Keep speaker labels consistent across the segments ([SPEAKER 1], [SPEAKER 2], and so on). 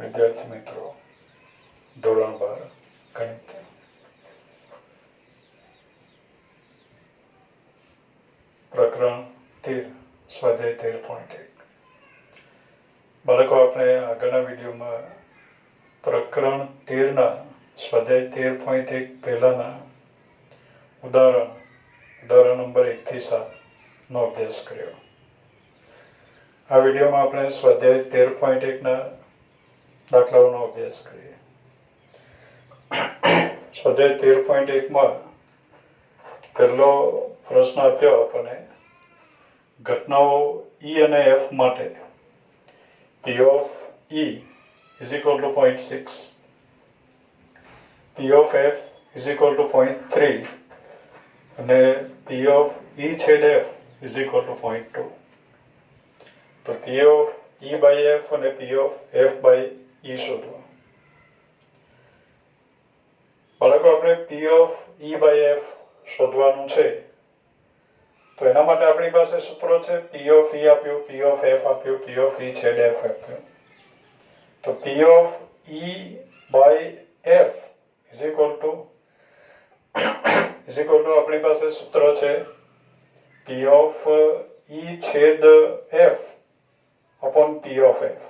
[SPEAKER 1] विद्यार्थी मित्रों धोरण 12 गणित प्रकरण 13 स्वाध्याय 13.1 बाळको आपणे આગળના વિડિયોમાં પ્રકરણ 13 ના સ્વાધ્યાય 13.1 પહેલાના ઉદાહરણ નંબર 1 થી 7 નો અભ્યાસ કર્યો। આ વિડિયોમાં આપણે સ્વાધ્યાય 13.1 ના દાખલાઓનો અભ્યાસ કરીએ। સ્વાધ્યાય 13.1 માં પહેલો પ્રશ્ન આપ્યો આપણને ઘટનાઓ E અને F માટે P of E is equal to 0.6, P of F is equal to 0.3 અને P of E છેદ F is equal to 0.2। તો P of E by F અને P of F by E શોધવા। બાળકો આપણે P of E by F શોધવાનું છે તો એના માટે આપણી પાસે સૂત્રો છે P of E આપ્યું, P of F આપ્યું, P of E છેદ F આપ્યું। તો P of E by F is equal to આપણી પાસે સૂત્ર છે P of E છેદ F upon P of F।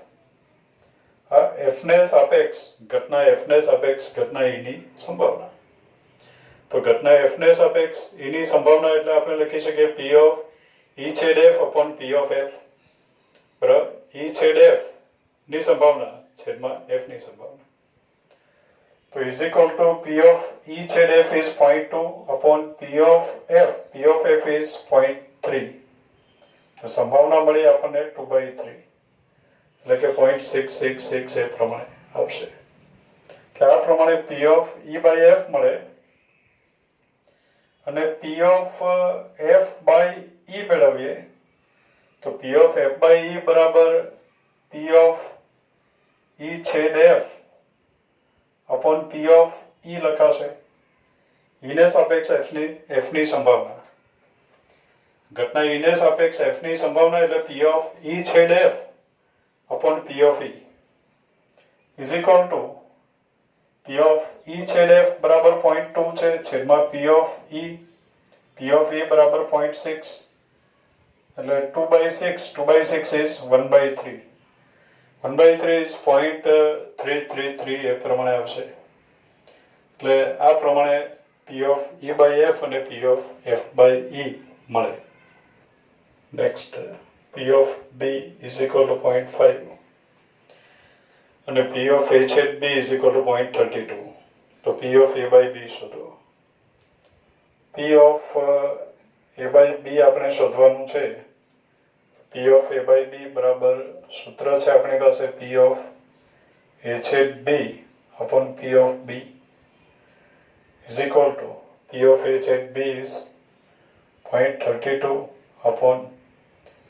[SPEAKER 1] આ F ને સાપેક્ષ ઘટના F ને સાપેક્ષ ઘટના E ની સંભાવના। તો ઘટના F ને સાપેક્ષ E ની સંભાવના એટલે આપણે લખી શકીએ P of E છેદ F upon P of F બરાબર E છેદ F ની સંભાવના છેદમાં F ની સંભાવના। તો is equal to P of E છેદ F is 0.2 upon P of F. P of F is 0.3। તો સંભાવના મળી આપણને 2/3 એટલે કે 0.666 એ પ્રમાણે આવશે। કે આ પ્રમાણે P of E by F મળે અને P of F by E મેળવીએ તો P of F by E બરાબર P of E છેદ F upon P of E લખાશે। E ને સાપેક્ષ F ની સંભાવના ઘટના E ને સાપેક્ષ F ની સંભાવના એટલે P of E છેદ F upon P of E is equal to P of E છેદ F બરાબર 0.2 છે છેદમાં P of E બરાબર 0.6 એટલે 2/6 is 1/3 1/3 is 0.333 એ પ્રમાણે આવશે। એટલે આ પ્રમાણે P of E by F અને P of F by E મળે। Next P of B is equal to 0.5 અને P of A છેદ B is equal to 0.32। તો P of A by B શોધો। P of A by B આપણે શોધવાનું છે। P of A by B બરાબર સૂત્ર છે આપણી પાસે P of A છેદ B upon P of B is equal to P of A છેદ B is 0.32 upon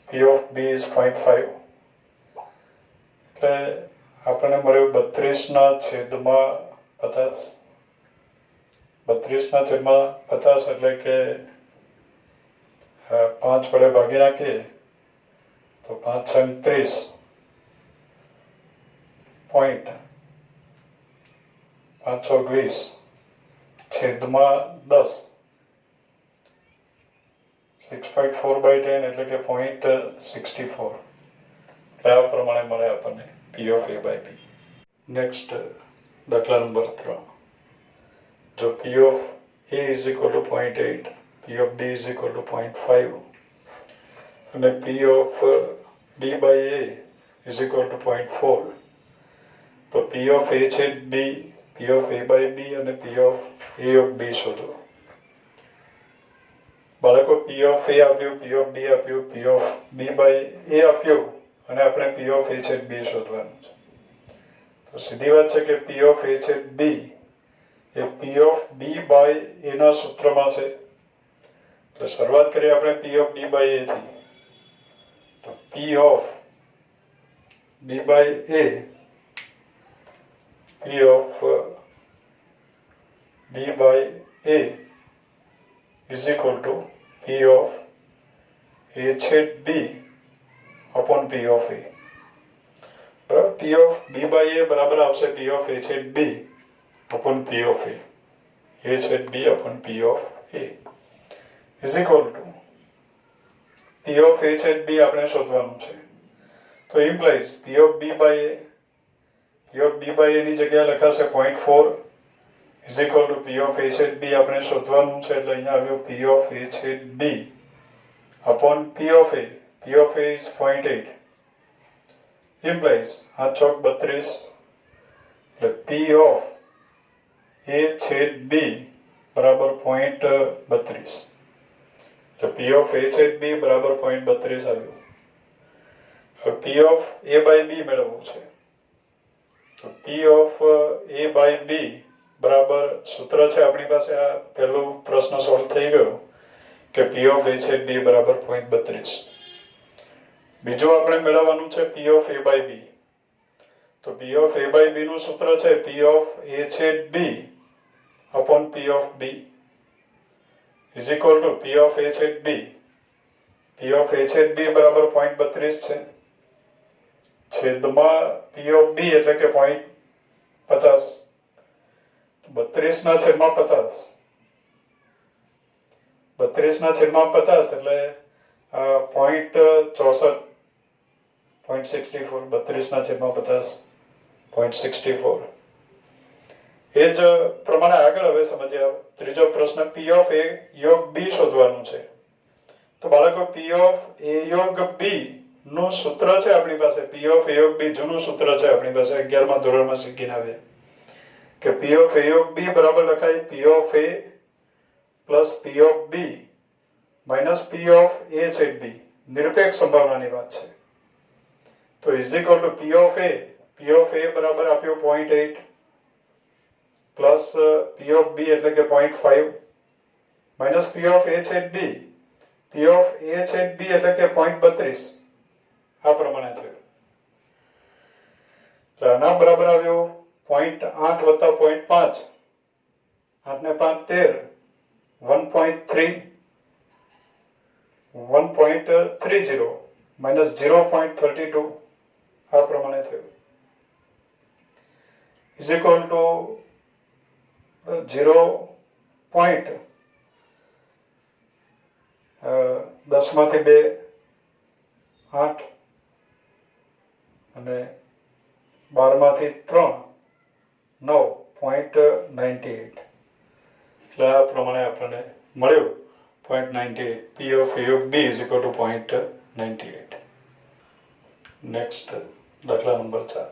[SPEAKER 1] P of B is 0.5 એટલે આપણને મળ્યું 32 ના છેદમાં 50 32 ના છેદમાં 50 એટલે કે 5 વડે ભાગી નાખીએ તો 5 × 30 પોઈન્ટ 520 છેદમાં 10 6.4/10 એટલે કે 0.64 એટલે આ પ્રમાણે મળે આપણને P of A by B। Next દાખલા નંબર 3 જો P of A is equal to 0.8, P of B is equal to 0.5 અને P of B by A is equal to 0.4 તો P of A છેદ B, P of A by B અને P of A of B શોધો। બાળકો P of A આપ્યું, P of B આપ્યું, P of B by A આપ્યું અને આપણે P of A છેદ B શોધવાનું છે। તો સીધી વાત છે કે P of A છેદ B A P of B by A ના સૂત્રમાં છે। તો શરૂઆત કરીએ આપણે P of B by A થી। તો P of B by A P of B by A is equal to P of A છેદ B upon P of A। બરાબર. પી ઓફ બી બાય એ બરાબર આવશે પી ઓફ એ છેદ B upon P of A છેદ B upon P of A is equal to P of A છેદ B આપણે શોધવાનું છે. તો implies P of B by એની જગ્યાએ લખાશે 0.4 is equal to P of A છેદ બી આપણે શોધવાનું છે એટલે અહીંયા આવ્યો પી ઓફ એ છેદ B upon P of A is 0.8 implies આ ચોક 32 એટલે પી ઓફ એ છેદ બી બરાબર 0.32 એટલે પી ઓફ એ છેદ બી બરાબર 0.32 આવ્યું. હવે પી ઓફ એ બાય બી મેળવવું છે તો પી ઓફ એ બાય બી બરાબર સૂત્ર છે આપણી પાસે. આ પહેલો પ્રશ્ન સોલ્વ થઈ ગયો કે પી ઓફ એ છેદ બી બરાબર 0.32. બીજું આપણે મેળવવાનું છે પી ઓફ એ બાય બી. તો પી ઓફ એ બાય બી નું સૂત્ર છે પી ઓફ એ છેદ B upon P of B is equal to P of A છેદ બી. પી ઓફ એ છેદ બી બરાબર 0.32 છે છેદમાં પી ઓફ બી એટલે કે 0.50. 32 ના છેદમાં 50 એટલે 0.64 0.64 32 ના છેદમાં 50 0.64. એ જ પ્રમાણે આગળ હવે સમજ્યા ત્રીજો પ્રશ્ન પી ઓફ એ યોગ બી શોધવાનું છે. તો બાળકો પી ઓફ એ યોગ બી નું સૂત્ર છે આપણી પાસે. પી ઓફ એ યોગ બી જૂનું સૂત્ર છે આપણી પાસે 11મા ધોરણમાં શીખીને આવ્યા કે પી ઓફ એ યોગ બી બરાબર લખાય P of A plus P of B minus P of A છેદ બી. નિરપેક્ષ સંભાવનાની વાત છે. તો is equal to P of A બરાબર આપ્યો 0.8 પ્લસ પી ઓફ બી એટલે કે 0.5 માઇનસ પી ઓફ એ છેદ બી. પી ઓફ એ છેદ બી એટલે કે 0.32 આ પ્રમાણે થયું. આના બરાબર આવ્યો 0.8 વત્તા 0.5 8 ને 5 13 1.30 માઇનસ 0.32 આ પ્રમાણે થયું ઇઝ ઇક્વલ ટુ 0.10 માંથી 2 8 અને 12 માંથી 3 9.98 એટલે આ પ્રમાણે આપણને મળ્યું 0.98. P of A of B is equal to 0.98. Next દાખલા નંબર 4.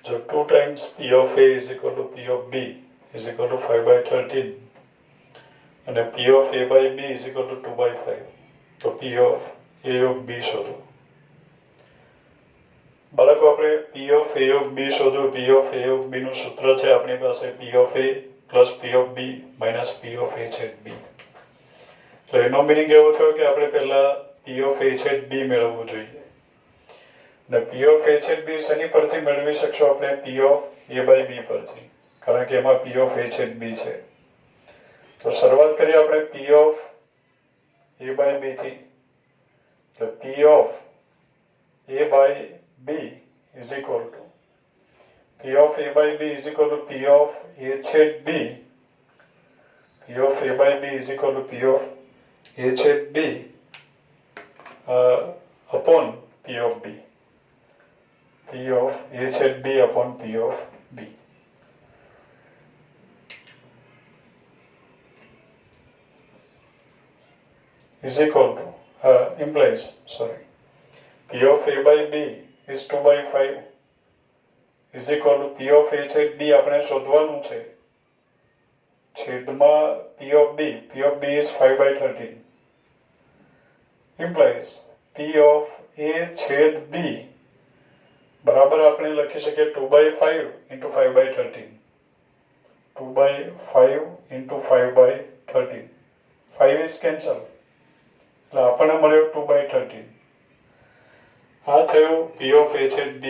[SPEAKER 1] જો 2 times P of A is equal to P of B is equal to 5/13 અને P of A by B is equal to 2/5 તો P of A of B શોધો. બાળકો આપણે P of A of B શોધવું. P of A of B નું સૂત્ર છે આપણી પાસે P of A plus P of B minus P of A છેદ B. તો એનો મીનિંગ એવો થયો કે આપણે પહેલા P of A છેદ B મેળવવું જોઈએ. અને P of A છેદ B શેની પરથી મેળવી શકશો આપણે? P of A by B પરથી, કારણ કે એમાં P of A છેદ B છે. તો શરૂઆત કરીએ આપણે P of A by B થી. તો P of A by B is equal to P of A by B is equal to P of A छेद B. P of A by B is equal to P of A छेद B upon P of B. P of A छेद B upon P of B. Is equal to implies P of A by B is 2/5 is equal to P of A छेद B આપણે શોધવાનું છે. છેદમાં P of B is 5/13 implies P of A છેદ B બરાબર આપણે લખી શકીએ 2/5 into 5/13. 2/5 into 5/13. 5 is cancel. એટલે આપણને મળ્યો 2/13. આ થયું P of A છેદ B.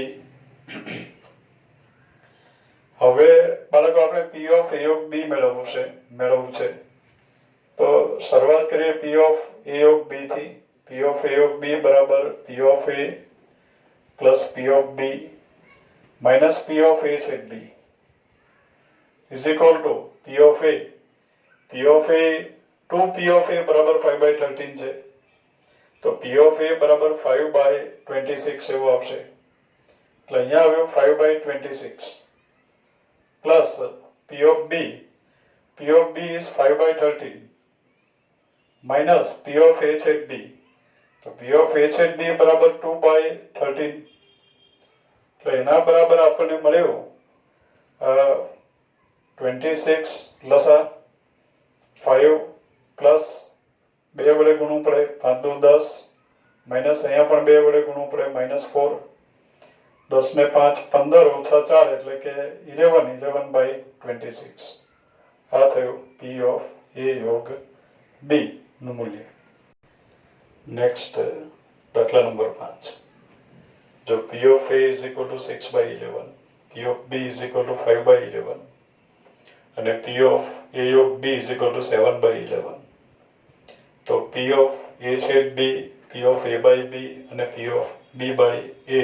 [SPEAKER 1] હવે બાળકો આપણે P of A of B મેળવવું છે. તો શરૂઆત કરીએ P of A of B થી. P of A of B બરાબર P of A plus P of B minus P of A छेद B is equal to P of A. P of A 2 P of A बराबर 5/13 છે તો P of A બરાબર 5/26 એવું આવશે એટલે અહીંયા આવ્યો 5/26 plus P of B. P of B is 5/13 minus P of A छेद B. तो P of A छेद B बराबर 2/13 એટલે એના બરાબર આપણને મળ્યું 26 લસા 5 પ્લસ 2 વડે ગુણવું પડે 5 દુ 10 માઇનસ અહીંયા પણ 2 વડે ગુણવું પડે -4 10 ને 5 15 ઓછા 4 એટલે કે 11/26 આ થયું P of A યોગ B નું મૂલ્ય. નેક્સ્ટ દાખલા નંબર 5 જો P of A is equal to 6/11 P of B is equal to 5/11 અને P of A of B is equal to 7/11 તો P of A છેદ B P of A by B અને P of B by A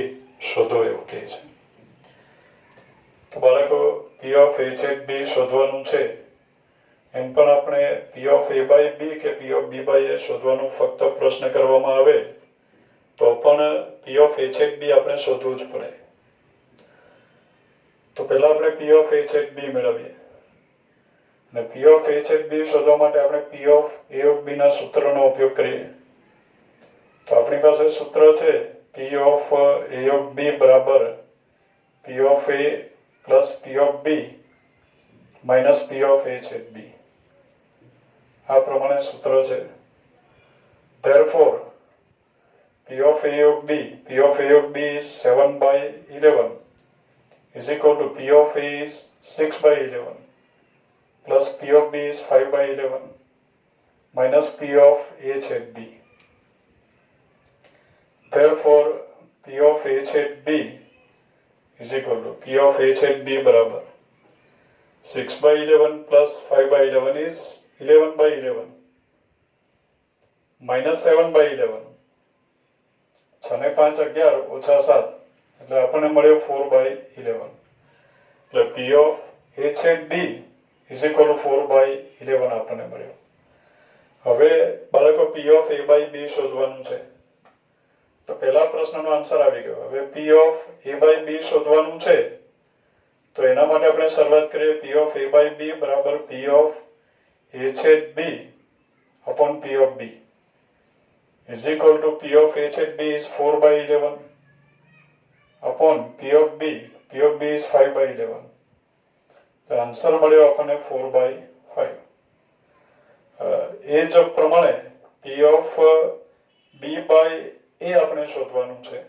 [SPEAKER 1] શોધો એવું કહે છે. તો બાળકો P of A છેદ B શોધવાનું છે એમ પણ આપણે P of A by B કે P of B by A શોધવાનું ફક્ત પ્રશ્ન કરવામાં આવે તો પણ P of A છેદ B આપણે શોધવું જ પડે. તો પહેલા આપણે P of A છેદ B મેળવીએ અને P of A છેદ B શોધવા માટે આપણે P of A of B ના સૂત્રનો ઉપયોગ કરીએ. તો આપણી પાસે સૂત્ર છે P of A of B બરાબર P of A plus P of B minus P of A છેદ B. આ પ્રમાણે સૂત્ર છે. Therefore P of A of B is 7/11 is equal to P of A is 6/11 plus P of B is 5/11 minus P of A छेद B. Therefore P of A छेद B is equal to P of A छेद B बराबर 6/11 plus 5/11 is 11/11 minus 7/11 6 ને 5 11 ઓછા 7 એટલે આપણને મળ્યો 4/11 એટલે P of A છેદ B is equal to 4/11 આપણને મળ્યો. હવે બાળકો P of A by B શોધવાનું છે તો પહેલા પ્રશ્નનો આન્સર આવી ગયો. હવે P of A by B શોધવાનું છે તો એના માટે આપણે શરૂઆત કરીએ. P of A by B બરાબર P of A છેદ B upon P of B is equal to P of A છેદ B is 4/11 upon P of B. P of B is 5/11. તો આન્સર મળ્યો આપણને 4/5. એ જ પ્રમાણે P of B by A આપણે શોધવાનું છે.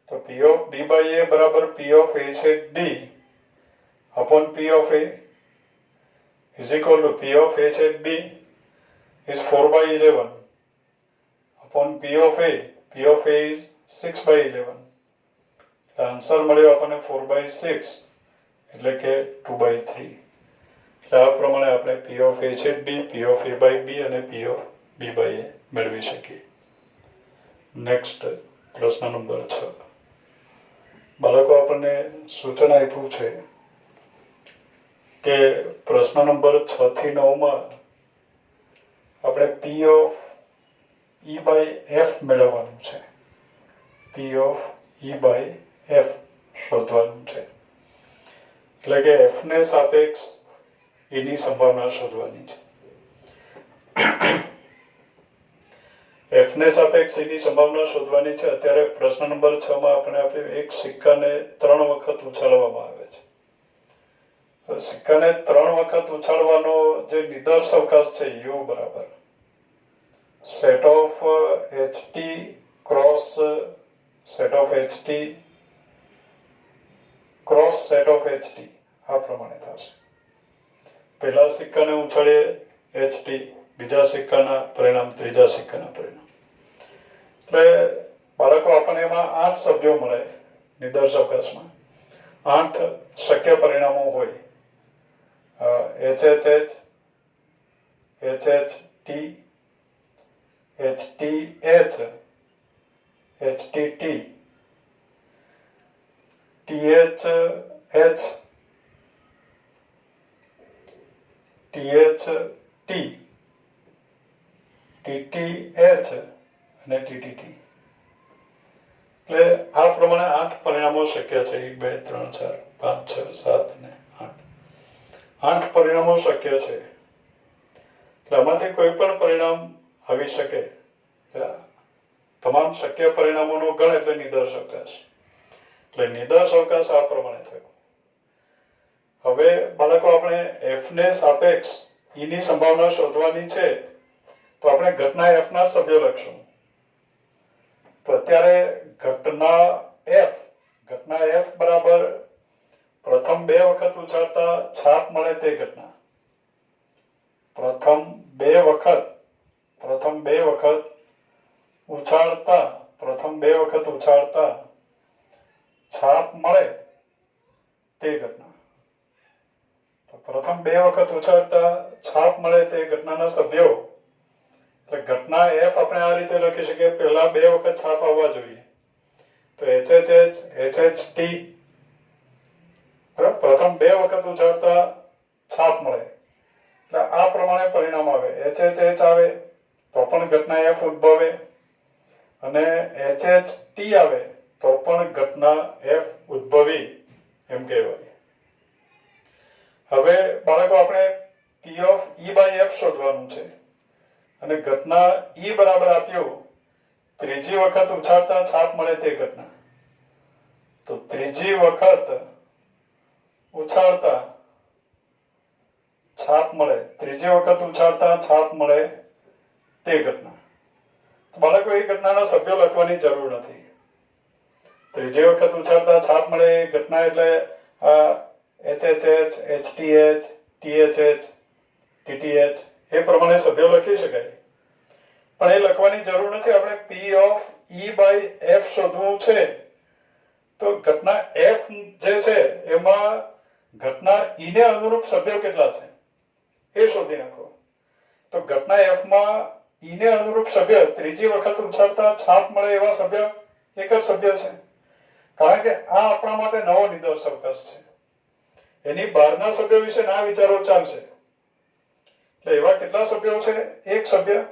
[SPEAKER 1] તો P of B by A બરાબર P of A છેદ B upon P of A is equal to P of A છેદ B is 4/11 upon P of A. P of A is 6/11. Answer મળ્યો આપણને 4/6 એટલે કે 2/3. એટલે આ પ્રમાણે આપણે P of A છેદ B, P of A by B અને P of B by A મેળવી શકીએ. નેક્સ્ટ પ્રશ્ન નંબર 6 બાળકો આપણને સૂચન આપ્યું છે કે પ્રશ્ન નંબર 6 થી 9 માં આપણે P of E by F મેળવવાનું છે. P of E by F શોધવાનું છે એટલે કે F ને સાપેક્ષ એની સંભાવના શોધવાની છે. F ને સાપેક્ષ એની સંભાવના શોધવાની છે. અત્યારે પ્રશ્ન નંબર 6 માં આપણે આપ્યું એક સિક્કાને 3 વખત ઉછાળવામાં આવે છે. સિક્કાને 3 વખત ઉછાળવાનો જે નિદર્શ અવકાશ છે U બરાબર set of HT cross set of HT cross set of HT આ પ્રમાણે થશે. પહેલા સિક્કાને ઉછાળીએ HT, બીજા સિક્કાના પરિણામ, ત્રીજા સિક્કાના પરિણામ. એટલે બાળકો આપણને એમાં 8 સભ્યો મળે નિદર્શ અવકાશમાં. 8 શક્ય પરિણામો હોય. HHH, HHT, HTH, HTT, THH, THT, TTH અને TTT. એટલે આ પ્રમાણે 8 પરિણામો શક્ય છે. 1 2 3 4 5 6 7 અને 8 પરિણામો શક્ય છે. એટલે આમાંથી કોઈ પણ પરિણામ આવી શકે. તમામ શક્ય પરિણામોનો ગણ એટલે નિદર્શ અવકાશ. એટલે નિદર્શ અવકાશ આ પ્રમાણે થયો. હવે બાળકો આપણે f ને સાપેક્ષ e ની સંભાવના શોધવાની છે, તો આપણે ઘટના f ના સભ્યો લખશું. તો અત્યારે ઘટના f બરાબર પ્રથમ 2 વખત ઉછાળતા છાપ મળે તે ઘટના. પ્રથમ બે વખત ઉછાળતા છાપ મળે તે ઘટના. તો પ્રથમ 2 વખત ઉછાળતા છાપ મળે તે ઘટનાના સભ્યો. એટલે ઘટના f આપણે આ રીતે લખી શકીએ, પહેલા 2 વખત છાપ આવવા જોઈએ. તો HHH, HHT, બરાબર, પ્રથમ 2 વખત ઉછાળતા છાપ મળે એટલે આ પ્રમાણે પરિણામ આવે. HHH આવે તો પણ ઘટના f ઉદ્ભવે, અને HHT આવે તો પણ ઘટના f ઉદ્ભવી એમ કહેવાય. હવે બાળકો આપણે P of E by F શોધવાનું છે, અને ઘટના E બરાબર આપ્યું ત્રીજી વખત ઉછાળતા છાપ મળે તે ઘટના. તો ત્રીજી વખત ઉછાળતા છાપ મળે તે ઘટના. તો બાળકો એ ઘટનાના સભ્યો લખવાની જરૂર નથી. ત્રીજી વખત ઉછાળતા છાપ મળે એ ઘટના એટલે HHH, HTH, THH, TTH એ પ્રમાણે સભ્યો લખી શકાય. પણ એ લખવાની જરૂર નથી. આપણે P of E by F શોધવું છે, તો ઘટના F જે છે એમાં ઘટના E ને અનુરૂપ સભ્યો કેટલા છે એ શોધી નાખો. તો ઘટના F માં E ને અનુરૂપ સભ્ય ત્રીજી વખત ઉછાળતા છાપ મળે એવા સભ્ય એક જ સભ્ય છે, કારણ કે આ આપણા માટે નવો નિદર્શ અવકાશ છે. એની બહારના સભ્યો વિશે ના વિચારો ચાલશે. એટલે એવા કેટલા સભ્યો છે? એક સભ્ય,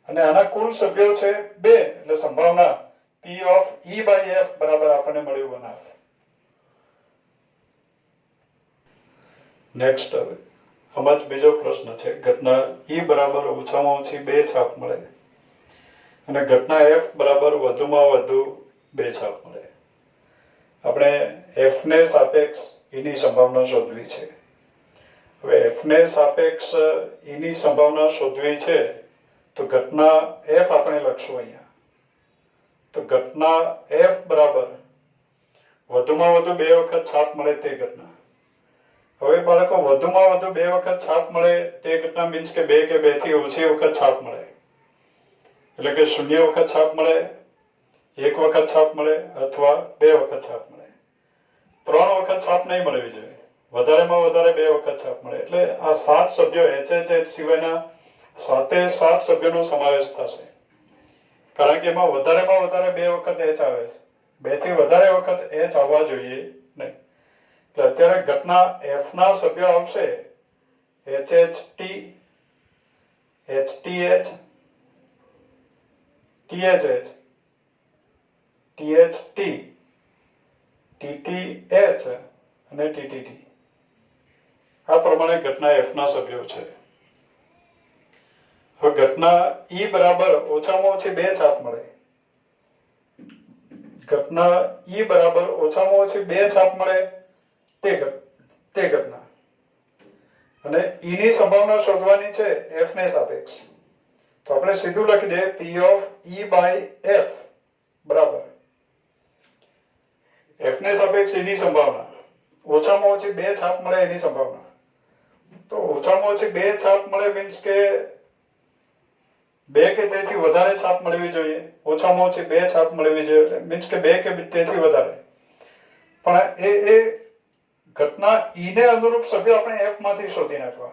[SPEAKER 1] અને આના કુલ સભ્યો છે 2. એટલે સંભાવના P of E by F બરાબર આપણને મળ્યું બનાવે. નેક્સ્ટ, હવે આમાં જ બીજો પ્રશ્ન છે. ઘટના E બરાબર ઓછામાં ઓછી 2 છાપ મળે, અને ઘટના F બરાબર વધુમાં વધુ 2 છાપ મળે. આપણે F ને સાપેક્ષ E ની સંભાવના શોધવી છે. હવે F ને સાપેક્ષ E ની સંભાવના શોધવી છે, તો ઘટના F આપણે લખશું અહીંયા. તો ઘટના F બરાબર વધુમાં વધુ 2 વખત છાપ મળે તે ઘટના. હવે બાળકો વધુમાં વધુ 2 વખત છાપ મળે તે ઘટના મીન્સ કે 2 કે 2 થી ઓછી વખત છાપ મળે. એટલે કે 0 વખત છાપ મળે, 1 વખત છાપ મળે, અથવા 2 વખત છાપ મળે. 3 વખત છાપ નહીં મળવી જોઈએ. વધારેમાં વધારે 2 વખત છાપ મળે. એટલે આ 7 સભ્યો HHH સિવાયના 7 સભ્યોનો સમાવેશ થશે, કારણ કે એમાં વધારેમાં વધારે 2 વખત H આવે છે. 2 થી વધારે વખત H આવવા જોઈએ નહીં. એટલે અત્યારે ઘટના F ના સભ્યો આવશે HHT, HTH, THH, THT, TTH અને TTT. આ પ્રમાણે ઘટના F ના સભ્યો છે. હવે ઘટના E બરાબર ઓછામાં ઓછી 2 છાપ મળે. ઘટના E બરાબર ઓછામાં ઓછી 2 છાપ મળે તે ઘટના, અને E ની સંભાવના શોધવાની છે F ને સાપેક્ષ. તો આપણે સીધું લખી દઈએ P of E by F બરાબર F ને સાપેક્ષ E ની સંભાવના ઓછામાં ઓછી 2 છાપ મળે એની સંભાવના. તો ઓછામાં ઓછી 2 છાપ મળે મીન્સ કે 2 કે તેથી વધારે છાપ મળવી જોઈએ. ઓછામાં ઓછી 2 છાપ મળવી જોઈએ મીન્સ કે 2 કે તેથી વધારે. પણ એ ઘટના E ને અનુરૂપ સભ્ય આપણે F માંથી શોધી નાખવા,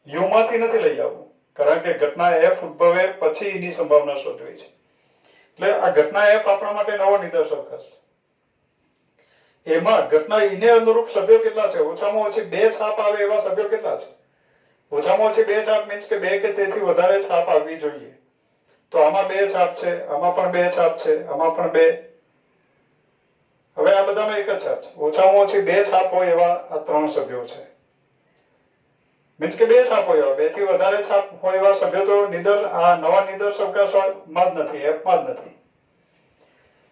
[SPEAKER 1] U માંથી નથી લઈ આવવું, કારણ કે ઘટના F ઉદ્ભવે પછી E ની સંભાવના શોધવી છે. એટલે આ ઘટના F આપણા માટે નવો નિદર્શ અવકાશ છે. એમાં ઘટના E ને અનુરૂપ સભ્યો કેટલા છે? ઓછામાં ઓછી 2 છાપ આવે એવા સભ્યો કેટલા છે? ઓછામાં ઓછી 2 છાપ મીન્સ કે 2 કે તેથી વધારે છાપ આવવી જોઈએ. તો આમાં 2 છાપ છે, આમાં પણ 2 છાપ છે, આમાં પણ 2. હવે આ બધામાં એક જ છાપ છે. ઓછામાં ઓછી 2 છાપ હોય એવા આ 3 સભ્યો છે. મીન્સ કે 2 છાપ હોય એવા 2 થી વધારે છાપ હોય એવા સભ્યો તો આ નવા નિદર્શ અવકાશમાં જ નથી, F માં જ નથી.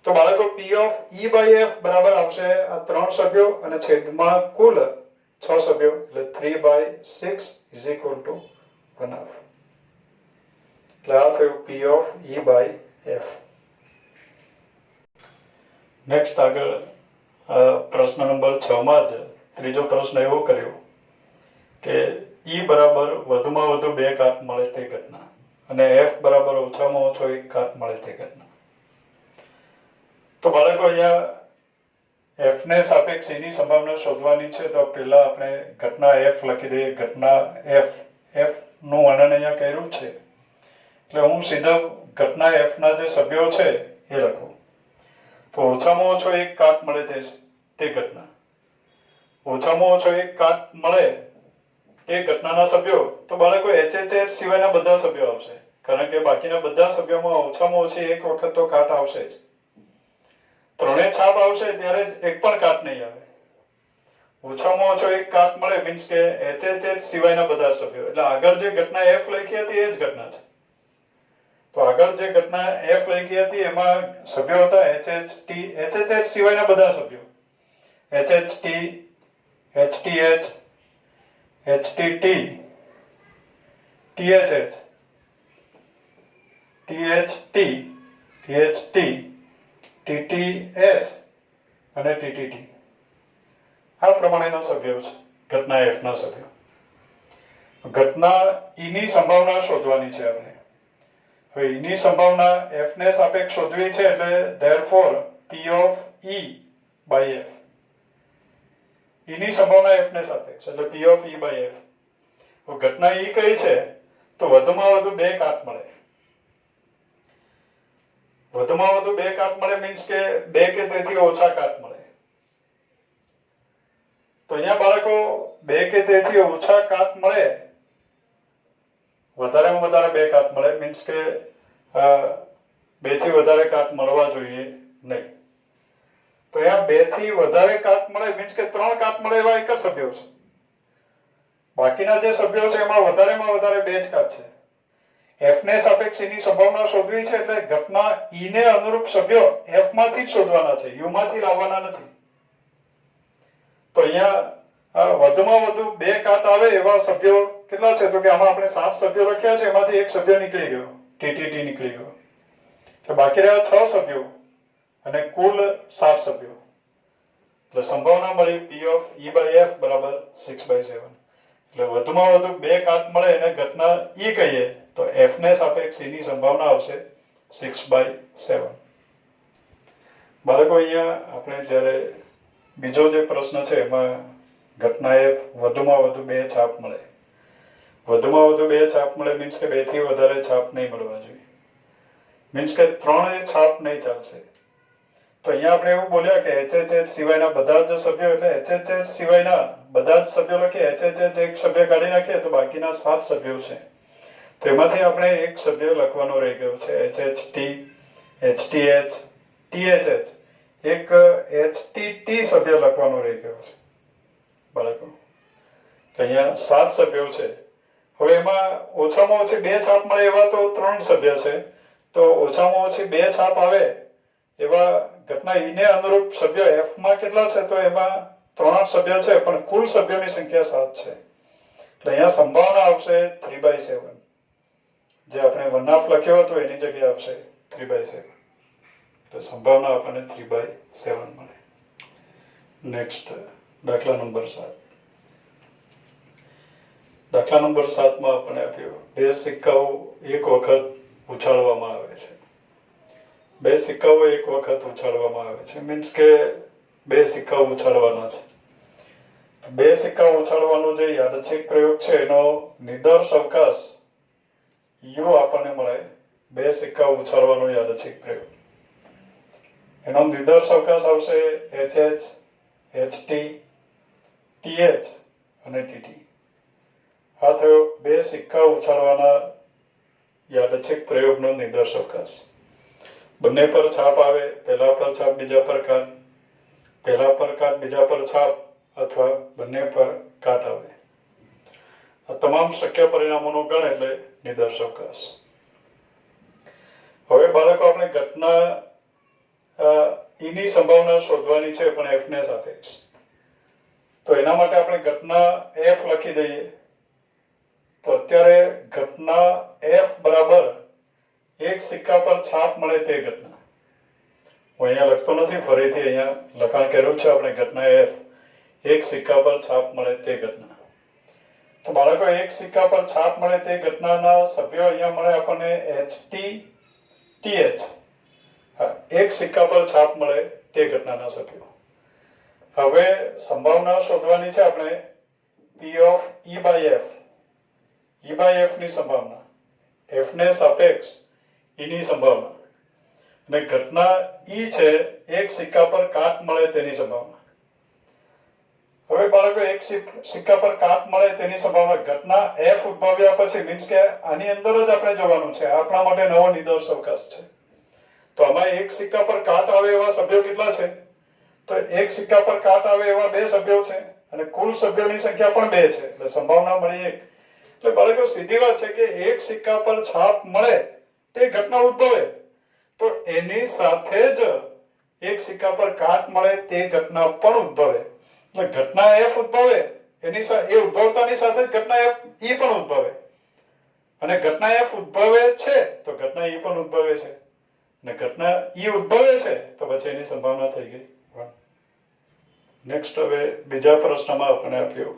[SPEAKER 1] તો બાળકો P of E by F બરાબર આવશે આ 3 સભ્યો અને છેદમાં કુલ 6 સભ્યો એટલે 3 by 6 is equal to 1/2. એટલે આ થયું P of E by F. Next આગળ પ્રશ્ન નંબર 6 માં જ ત્રીજો પ્રશ્ન એવો કર્યો કે E બરાબર વધુમાં વધુ 2 કાટ મળે તે ઘટના અને F બરાબર ઓછામાં ઓછો 1 કાટ મળે તે ઘટના. તો બાળકો અહીંયા F ને સાપેક્ષ E ની સંભાવના શોધવાની છે. તો પહેલા આપણે ઘટના F લખી દઈએ. ઘટના F નું વર્ણન અહીંયા કર્યું છે એટલે હું સીધા ઘટના F ના જે સભ્યો છે એ લખું. તો ઓછામાં ઓછો 1 કાટ મળે તે ઘટના, ઓછામાં ઓછો 1 કાટ મળે એ ઘટનાના સભ્યો. તો બાળકો HH સિવાયના બધા સભ્યો આવશે, કારણ કે બાકીના બધા સભ્યોમાં ઓછામાં ઓછી 1 વખત તો કાટ આવશે જ. 3 છાપ આવશે ત્યારે જ 1 પણ કાટ નહીં આવે. ઓછામાં ઓછો 1 કાટ મળે મીન્સ કે HH સિવાયના બધા સભ્યો. એટલે આગળ જે ઘટના F લખી હતી એ જ ઘટના છે. તો આગળ જે ઘટના F લખી હતી એમાં સભ્યો હતા HH સિવાયના બધા સભ્યો. HHT, HTH, HTT, THH, THT, THT, TTH અને TTT. આ પ્રમાણેના સભ્યો છે ઘટના F ના સભ્યો. ઘટના E ની સંભાવના શોધવાની છે આપણે. હવે E ની સંભાવના F ને સાપેક્ષ શોધવી છે એટલે therefore P of E by F. E ની સંભાવના F ને સાપેક્ષ એટલે P of E by F. ઘટના E કઈ છે? તો વધુમાં વધુ 2 કાટ મળે. વધુમાં વધુ 2 કાટ મળે મીન્સ કે 2 કે તેથી ઓછા કાટ મળે. તો અહીંયા બાળકો 2 કે તેથી ઓછા કાટ મળે, વધારેમાં વધારે 2 કાટ મળે મીન્સ કે 2 થી વધારે કાટ મળવા જોઈએ નહીં. તો અહીંયા 2 થી વધારે કાટ મળે મીન્સ કે 3 કાટ મળે એવા એક જ સભ્યો છે. બાકીના જે સભ્યો છે એમાં વધારેમાં વધારે 2 જ કાટ છે. F ને સાપેક્ષ ની સંભાવના શોધવી છે એટલે ઘટના E ને અનુરૂપ સભ્યો F માંથી જ શોધવાના છે, U માંથી લાવવાના નથી. તો અહીંયા વધુમાં વધુ 2 કાટ આવે એવા સભ્યો કેટલા છે? તો કે આમાં આપણે 7 સભ્યો લખ્યા છે, એમાંથી એક સભ્ય નીકળી ગયો, TTT નીકળી ગયો. એટલે બાકી રહ્યા 6 સભ્યો અને કુલ 7 સભ્યો. એટલે સંભાવના મળી P of E by F બરાબર 6/7. એટલે વધુમાં વધુ 2 કાટ મળે અને ઘટના E કહીએ તો F ને સાપેક્ષ E ની સંભાવના આવશે 6/7. બાળકો અહીંયા આપણે જ્યારે બીજો જે પ્રશ્ન છે એમાં ઘટના F વધુમાં વધુ 2 છાપ મળે. વધુમાં વધુ 2 છાપ મળે મીન્સ કે 2 થી વધારે છાપ નહીં મળવા જોઈએ. મીન્સ કે 3 છાપ નહીં ચાલશે. તો અહીંયા આપણે એવું બોલ્યા કે HH સિવાયના બધા જ સભ્યો એટલે HH સિવાયના બધા જ સભ્યો લખીએ. HH એક સભ્ય કાઢી નાખીએ તો બાકીના 7 સભ્યો છે. તો એમાંથી આપણે એક સભ્ય લખવાનો રહી ગયો છે HHT, HTH, THH. એક HTT સભ્ય લખવાનો રહી ગયો છે બાળકો. અહીંયા 7 સભ્યો છે. હવે એમાં ઓછામાં ઓછી 2 છાપ મળે એવા તો 3 સભ્ય છે. તો ઓછામાં ઓછી 2 છાપ આવે એવા ઘટના E ને અનુરૂપ સભ્ય F માં કેટલા છે? તો એમાં 3 સભ્ય છે પણ કુલ સભ્યોની સંખ્યા 7 છે. એટલે અહીંયા સંભાવના આવશે 3/7. જે આપણે 1/2 લખ્યો હતો એની જગ્યાએ આવશે 3/7. તો સંભાવના આપણને 3/7 મળે. નેક્સ્ટ દાખલા નંબર 7. દાખલા નંબર 7 માં આપણે આપ્યો 2 સિક્કાઓ એક વખત ઉછાળવામાં આવે છે. 2 સિક્કાઓ એક વખત ઉછાળવામાં આવે છે મીન્સ કે 2 સિક્કાઓ ઉછાળવાના છે. 2 સિક્કાઓ ઉછાળવાનો જે યાદચ્છિક પ્રયોગ છે એનો નિદર્શ અવકાશ U આપણને મળે બે સિક્કા ઉછાળવાનો યાદચ્છિક પ્રયોગ. એનો નિદર્શ અવકાશ આવશે HH, HT, TH અને TT. આ થયો બે સિક્કા ઉછાળવાના યાદચ્છિક પ્રયોગનો નિદર્શ અવકાશ. બંને પર છાપ આવે, પહેલા પર છાપ બીજા પર કાટ, પહેલા પર કાટ બીજા પર છાપ, અથવા બંને પર કાટ આવે. આ તમામ શક્ય પરિણામોનો ગણ એટલે નિદર્શ અવકાશ. હવે બાળકો આપણે ઘટના ની સંભાવના શોધવાની છે પણ f ને સાપેક્ષ. તો એના માટે આપણે ઘટના f લખી દઈએ. તો અત્યારે ઘટના f બરાબર એક સિક્કા પર છાપ મળે તે ઘટના. હું અહીંયા લખતો નથી, ફરીથી અહીંયા લખાણ કર્યું છે આપણે. ઘટના f એક સિક્કા પર છાપ મળે તે ઘટના. તો બાળકો એક સિક્કા પર છાપ મળે તે ઘટનાના સભ્યો અહીંયા મળે આપણને HT, TH. એક સિક્કા પર છાપ મળે તે ઘટનાના સભ્યો. હવે સંભાવના શોધવાની છે આપણે P of E by F. E by F ની સંભાવના, F ને સાપેક્ષ E ની સંભાવના, અને ઘટના E છે એક સિક્કા પર કાટ મળે તેની સંભાવના. હવે બાળકો એક સિક્કા પર કાટ મળે તેની સંભાવના. ઘટના F ઉદ્ભવ્યા પછી મીન્સ કે આની અંદર જ આપણે જવાનું છે. આપણા માટે નવો નિદર્શ અવકાશ છે. તો આમાં એક સિક્કા પર કાટ આવે એવા સભ્યો કેટલા છે? તો એક સિક્કા પર કાટ આવે એવા બે સભ્યો છે અને કુલ સભ્યોની સંખ્યા પણ 2 છે, એટલે સંભાવના મળી 1. એટલે બાળકો સીધી વાત છે કે એક સિક્કા પર છાપ મળે તે ઘટના ઉદ્ભવે તો એની સાથે જ એક સિક્કા પર કાટ મળે તે ઘટના પણ ઉદ્ભવે. એટલે ઘટના F ઉદ્ભવે એની સાથે એ ઉદ્ભવતાની સાથે જ ઘટના F E પણ ઉદ્ભવે, અને ઘટના F ઉદ્ભવે છે તો ઘટના E પણ ઉદ્ભવે છે, અને ઘટના E ઉદ્ભવે છે તો પછી એની સંભાવના થઈ ગઈ 1. નેક્સ્ટ હવે બીજા પ્રશ્નમાં આપણે આપ્યું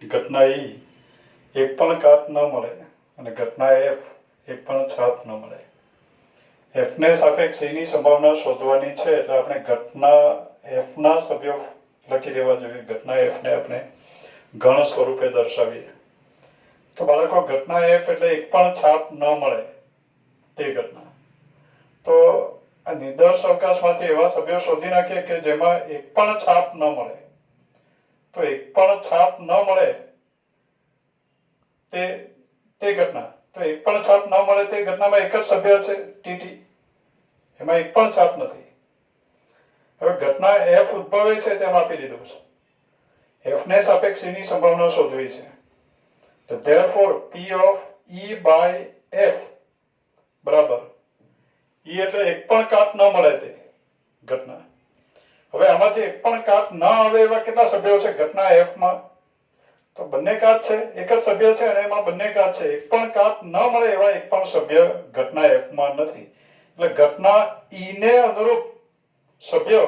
[SPEAKER 1] ઘટના E એક પણ કાટ ન મળે અને ઘટના F એક પણ છાપ ન મળે. F ને સાપેક્ષ E ની સંભાવના શોધવાની છે, એટલે આપણે ઘટના F ના સભ્યો લખી દેવા જોઈએ. ઘટના F ને આપણે ગણ સ્વરૂપે દર્શાવીએ. તો બાળકો ઘટના F એટલે એક પણ છાપ ન મળે તે ઘટના. તો આ નિદર્શ અવકાશમાંથી એવા સભ્યો શોધી નાખીએ કે જેમાં એક પણ છાપ ન મળે. તો એક પણ છાપ ન મળે તે ઘટના. તો એક પણ છાપ ન મળે તે ઘટનામાં એક જ સભ્ય છે TT, એમાં એક પણ છાપ નથી. હવે ઘટના F ઉદ્ભવે છે તેમ આપી દીધું છે. F ને સાપેક્ષ E ની સંભાવના શોધવી છે. તો therefore P of E by F બરાબર E એટલે એક પણ કાટ ન મળે તે ઘટના. હવે આમાંથી એક પણ કાટ ન આવે એવા કેટલા સભ્યો છે ઘટના F માં? તો બંને કાટ છે, એક જ સભ્ય છે અને એમાં બંને કાટ છે. એક પણ કાટ ન મળે એવા એક પણ સભ્ય ઘટના F માં નથી. એટલે ઘટના E ને અનુરૂપ સભ્યો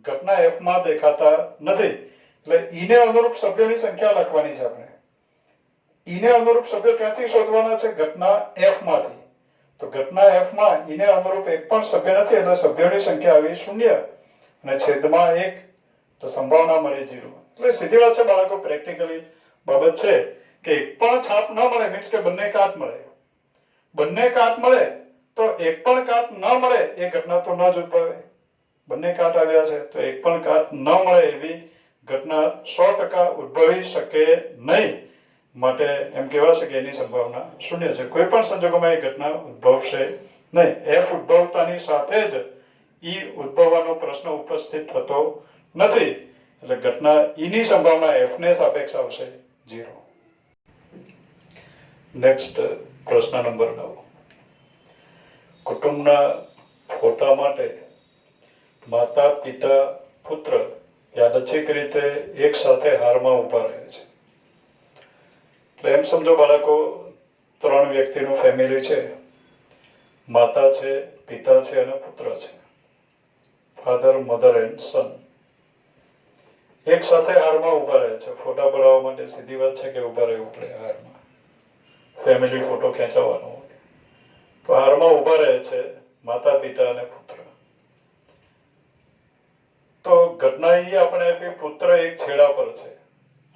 [SPEAKER 1] ઘટના F માં દેખાતા નથી. એટલે E ને અનુરૂપ સભ્યોની સંખ્યા લખવાની છે આપણે. E ને અનુરૂપ સભ્યો ક્યાંથી શોધવાના છે? ઘટના F માંથી. તો ઘટના F માં E ને અનુરૂપ એક પણ સભ્ય નથી, એટલે સભ્યોની સંખ્યા આવી 0 અને છેદમાં 1, તો સંભાવના મળી 0. એટલે સીધી વાત છે બાળકો, પ્રેક્ટિકલી બાબત છે કે એક પણ છાપ ન મળે મીન્સ કે બંને કાટ મળે. બંને કાટ મળે તો એક પણ કાટ ન મળે એ ઘટના તો ન જ ઉદ્ભવે. બંને કાટ આવ્યા છે તો એક પણ કાટ ન મળે એવી ઘટના 100% ઉદ્ભવી શકે નહીં. માટે એમ કહેવાશે કે એની સંભાવના 0 છે. કોઈ પણ સંજોગોમાં એ ઘટના ઉદ્ભવશે નહીં. F ઉદ્ભવતાની સાથે જ E ઉદ્ભવવાનો પ્રશ્ન ઉપસ્થિત થતો નથી. એટલે ઘટના E ની સંભાવના F ને સાપેક્ષ આવશે 0. નેક્સ્ટ પ્રશ્ન નંબર 9. કુટુંબના ફોટા માટે માતા, પિતા, પુત્ર યાદચ્છિક રીતે એક સાથે હારમાં ઊભા રહે છે. એટલે એમ સમજો બાળકો 3 વ્યક્તિનું ફેમિલી છે. માતા છે, પિતા છે અને પુત્ર છે. ફાધર, મધર એન્ડ સન એક સાથે હારમાં ઊભા રહે છે. ફોટા પડાવવા માટે સીધી વાત છે કે ઊભા રહેવું પડે હારમાં. ફેમિલી ફોટો ખેંચાવવાનો હોય તો હારમાં ઊભા રહે છે માતા, પિતા અને પુત્ર. તો ઘટના E આપણે આપી પુત્ર એક છેડા પર છે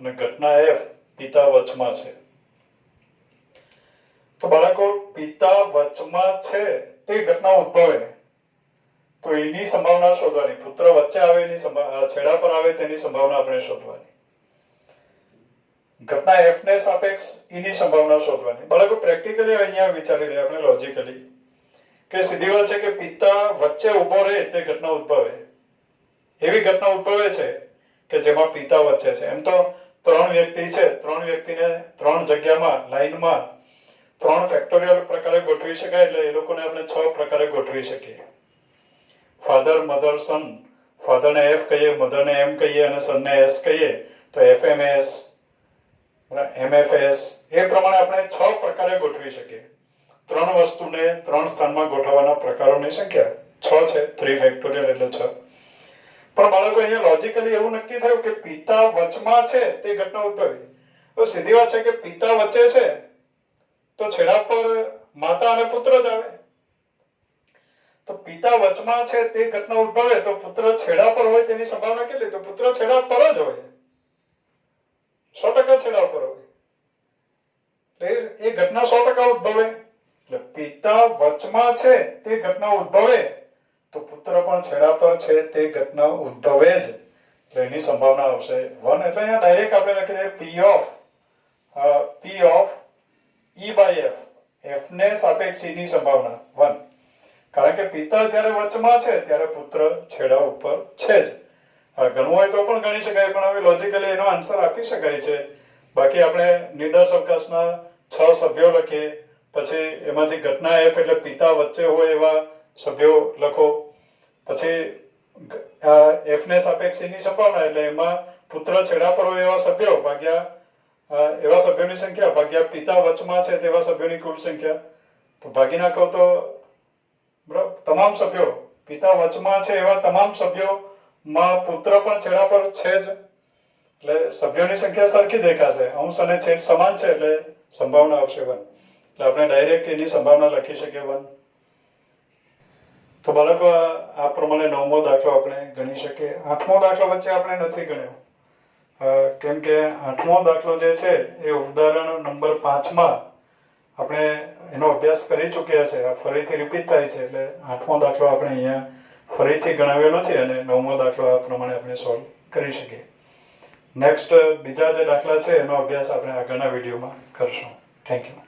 [SPEAKER 1] અને ઘટના F પિતા વચમાં છે. તો બાળકો પિતા વચમાં છે તે ઘટના ઉદ્ભવે તો એની સંભાવના શોધવાની. પુત્ર વચ્ચે આવે એની છેડા પર આવે તેની સંભાવના આપણે શોધવાની. ઘટના એફ ને સાપેક્ષ એની સંભાવના શોધવાની. બાળકો પ્રેક્ટિકલી અહીંયા વિચારી લઈએ આપણે લોજિકલી કે સીધી વાત છે કે પિતા વચ્ચે ઉભો રહે તે ઘટના ઉદ્ભવે. એવી ઘટના ઉદ્ભવે છે કે જેમાં પિતા વચ્ચે છે. એમ તો 3 વ્યક્તિ છે, 3 વ્યક્તિને 3 જગ્યામાં લાઈનમાં 3 ફેક્ટોરિયલ પ્રકારે ગોઠવી શકાય. એટલે એ લોકોને આપણે 6 પ્રકારે ગોઠવી શકીએ. ફાધર, મધર, સન. ફાધરને એફ કહીએ, મધરને એમ કહીએ અને સનને એસ કહીએ તો એફએમએસ, એમએફએસ એ પ્રમાણે આપણે 6 પ્રકારે ગોઠવી શકીએ. 3 વસ્તુને 3 સ્થાનમાં ગોઠવવાના પ્રકારોની સંખ્યા 6 છે. 3 ફેક્ટોરિયલ એટલે 6. પણ બાળકો અહીંયા લોજિકલી એવું નક્કી થયું કે પિતા વચમાં છે તે ઘટના ઉદ્ભવી. તો સીધી વાત છે કે પિતા વચ્ચે છે તો છેડા પર માતા અને પુત્ર જ આવે. તો પિતા વચમાં છે તે ઘટના ઉદ્ભવે તો પુત્ર છેડા પર હોય તેની સંભાવના કેટલી? તો પુત્ર છેડા પર જ હોય, 100% છેડા પર હોય. એ ઘટના 100% ઉદ્ભવે. એટલે પિતા વચમાં છે તે ઘટના ઉદ્ભવે તો પુત્ર પણ છેડા પર છે તે ઘટના ઉદ્ભવે જ. એટલે એની સંભાવના આવશે 1. એટલે અહીંયા ડાયરેક્ટ આપણે લખી દઈએ P of E by F. F ને સાપેક્ષ E ની સંભાવના 1. કારણ કે પિતા જ્યારે વચમાં છે ત્યારે પુત્ર છેડા ઉપર છે જ. ગણવું હોય તો પણ ગણી શકાય, પણ હવે લોજિકલી એનો આન્સર આપી શકાય છે. બાકી આપણે નિદર્શ અવકાશના 6 સભ્યો લખીએ, પછી એમાંથી ઘટના F એટલે પિતા વચ્ચે હોય એવા સભ્યો લખો, પછી F ને સાપેક્ષ ની સંભાવના એટલે એમાં પુત્ર છેડા પર હોય એવા સભ્યો ભાગ્યા એવા સભ્યોની સંખ્યા ભાગ્યા પિતા વચમાં છે તેવા સભ્યોની કુલ સંખ્યા. તો ભાગી નાખો તો તમામ સભ્યો પિતા વચમાં છે એવા તમામ સભ્યોમાં પુત્ર પણ છેડા પર છે જ. એટલે સભ્યોની સંખ્યા સરખી દેખાશે, અંશ અને છેદ સમાન છે એટલે સંભાવના આવશે 1. એટલે આપણે ડાયરેક્ટ એની સંભાવના લખી શકીએ 1. તો બાળકો આ પ્રમાણે 9મો દાખલો આપણે ગણી શકીએ. 8મો દાખલો વચ્ચે આપણે નથી ગણ્યો કેમ કે 8મો દાખલો જે છે એ ઉદાહરણ નંબર 5માં આપણે એનો અભ્યાસ કરી ચૂક્યા છે. આ ફરીથી રિપીટ થાય છે એટલે 8મો દાખલો આપણે અહીંયા ફરીથી ગણાવ્યો નથી અને 9મો દાખલો આ પ્રમાણે આપણે સોલ્વ કરી શકીએ. નેક્સ્ટ બીજા જે દાખલા છે એનો અભ્યાસ આપણે આગળના વિડીયોમાં કરશું. Thank you.